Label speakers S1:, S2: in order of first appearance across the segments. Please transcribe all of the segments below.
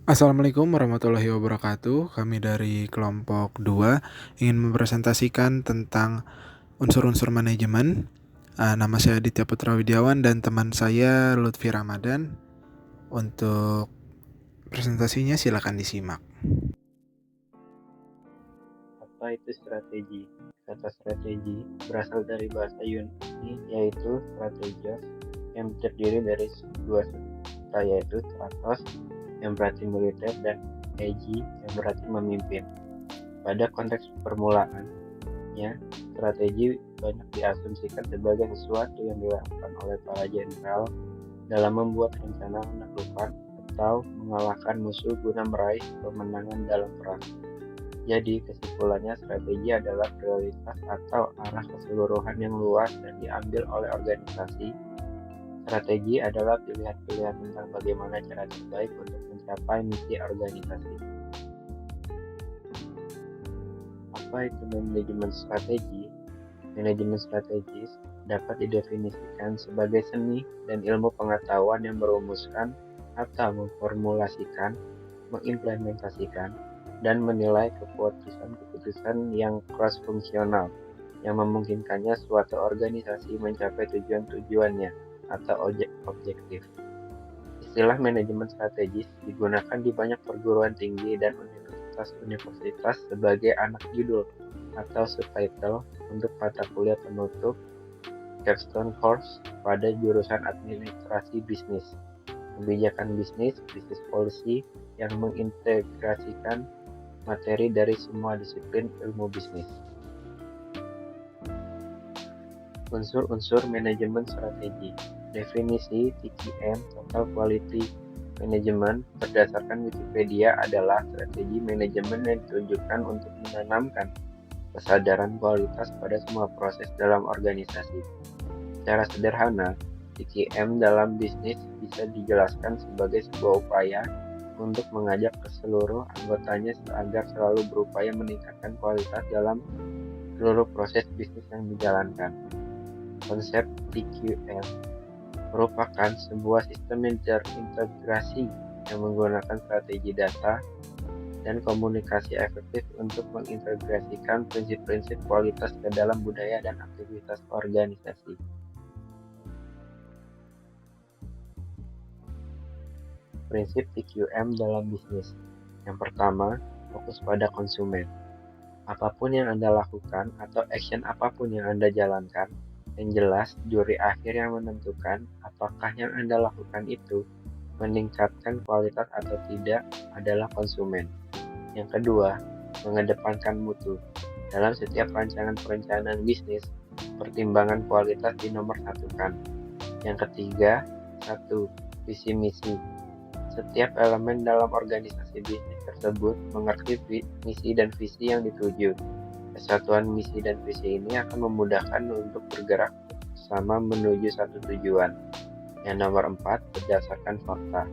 S1: Assalamualaikum warahmatullahi wabarakatuh. Kami dari kelompok 2 ingin mempresentasikan tentang unsur-unsur manajemen. Nama saya Aditya Putra Widiawan dan teman saya Lutfi Ramadan. Untuk presentasinya silakan disimak.
S2: Apa itu strategi? Kata strategi berasal dari bahasa Yunani yaitu strategios yang terdiri dari dua kata yaitu stratos yang berarti militer dan egi yang berarti memimpin. Pada konteks permulaan, strategi banyak diasumsikan sebagai sesuatu yang dilakukan oleh para jenderal dalam membuat rencana menaklukkan atau mengalahkan musuh guna meraih kemenangan dalam perang. Jadi, kesimpulannya strategi adalah prioritas atau arah keseluruhan yang luas dan diambil oleh organisasi. Strategi adalah pilihan-pilihan tentang bagaimana cara terbaik untuk mencapai misi organisasi. Apa itu manajemen strategi? Manajemen strategis dapat didefinisikan sebagai seni dan ilmu pengetahuan yang merumuskan atau memformulasikan, mengimplementasikan, dan menilai keputusan-keputusan yang cross-fungsional yang memungkinkannya suatu organisasi mencapai tujuan-tujuannya atau objektif. Istilah manajemen strategis digunakan di banyak perguruan tinggi dan universitas sebagai anak judul atau subtitle untuk mata kuliah penutup capstone course pada jurusan administrasi bisnis, kebijakan bisnis, business policy yang mengintegrasikan materi dari semua disiplin ilmu bisnis. Unsur-unsur manajemen strategi. Definisi TQM Total Quality Management berdasarkan Wikipedia adalah strategi manajemen yang ditujukan untuk menanamkan kesadaran kualitas pada semua proses dalam organisasi. Secara sederhana, TQM dalam bisnis bisa dijelaskan sebagai sebuah upaya untuk mengajak ke seluruh anggotanya agar selalu berupaya meningkatkan kualitas dalam seluruh proses bisnis yang dijalankan. Konsep TQM merupakan sebuah sistem yang terintegrasi yang menggunakan strategi data dan komunikasi efektif untuk mengintegrasikan prinsip-prinsip kualitas ke dalam budaya dan aktivitas organisasi. Prinsip TQM dalam bisnis. Yang pertama, fokus pada konsumen. Apapun yang Anda lakukan atau action apapun yang Anda jalankan, yang jelas juri akhir yang menentukan apakah yang Anda lakukan itu meningkatkan kualitas atau tidak adalah konsumen. Yang kedua, mengedepankan mutu. Dalam setiap perencanaan bisnis, pertimbangan kualitas dinomor-satukan. Yang ketiga, visi misi. Setiap elemen dalam organisasi bisnis tersebut mengerti misi dan visi yang dituju. Kesatuan misi dan visi ini akan memudahkan untuk bergerak bersama menuju satu tujuan. Yang nomor 4, berdasarkan fakta.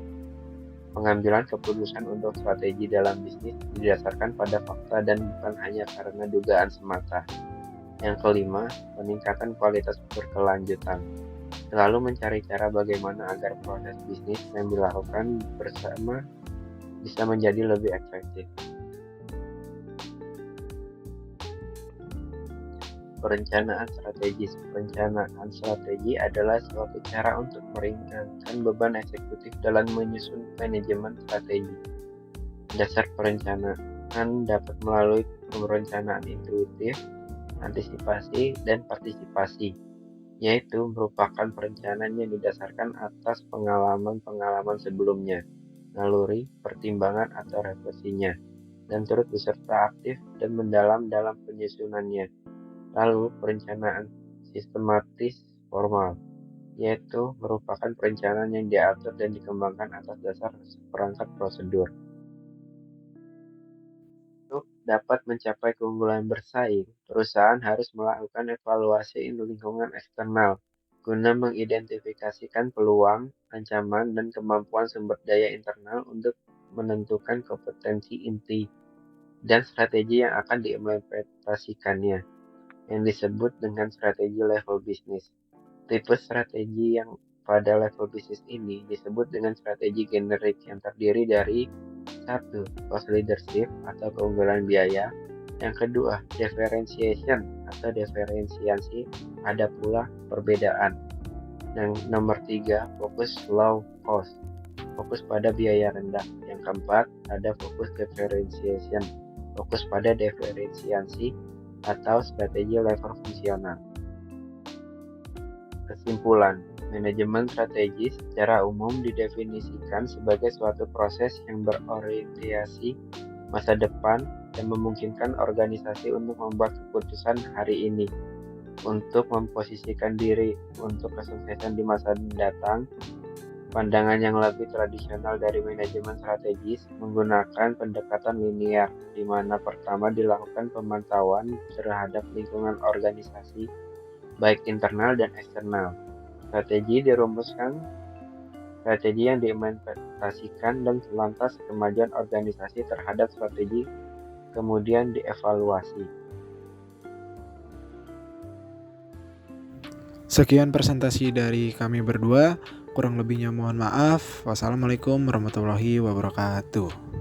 S2: Pengambilan keputusan untuk strategi dalam bisnis didasarkan pada fakta dan bukan hanya karena dugaan semata. Yang kelima, peningkatan kualitas berkelanjutan. Selalu mencari cara bagaimana agar proses bisnis yang dilakukan bersama bisa menjadi lebih efektif. Perencanaan strategis. Perencanaan strategi adalah suatu cara untuk meringankan beban eksekutif dalam menyusun manajemen strategi. Dasar perencanaan dapat melalui perencanaan intuitif, antisipasi, dan partisipasi, yaitu merupakan perencanaan yang didasarkan atas pengalaman-pengalaman sebelumnya, naluri, pertimbangan, atau refleksinya, dan turut beserta aktif dan mendalam dalam penyusunannya. Lalu, perencanaan sistematis formal, yaitu merupakan perencanaan yang diatur dan dikembangkan atas dasar seperangkat prosedur. Untuk dapat mencapai keunggulan bersaing, perusahaan harus melakukan evaluasi lingkungan eksternal guna mengidentifikasikan peluang, ancaman, dan kemampuan sumber daya internal untuk menentukan kompetensi inti dan strategi yang akan diimplementasikannya, yang disebut dengan strategi level bisnis. Tipe strategi yang pada level bisnis ini disebut dengan strategi generik yang terdiri dari 1. Cost leadership atau keunggulan biaya. Yang kedua, differentiation atau diferensiasi, ada pula perbedaan. Yang nomor 3, fokus low cost, fokus pada biaya rendah. Yang keempat, ada fokus differentiation, fokus pada diferensiasi atau strategi lever fungsional. Kesimpulan, manajemen strategis secara umum didefinisikan sebagai suatu proses yang berorientasi masa depan dan memungkinkan organisasi untuk membuat keputusan hari ini, untuk memposisikan diri untuk kesuksesan di masa mendatang. Pandangan yang lebih tradisional dari manajemen strategis menggunakan pendekatan linear, di mana pertama dilakukan pemantauan terhadap lingkungan organisasi, baik internal dan eksternal. Strategi yang diimplementasikan dan lantas kemajuan organisasi terhadap strategi kemudian dievaluasi.
S1: Sekian presentasi dari kami berdua. Kurang lebihnya mohon maaf. Wassalamualaikum warahmatullahi wabarakatuh.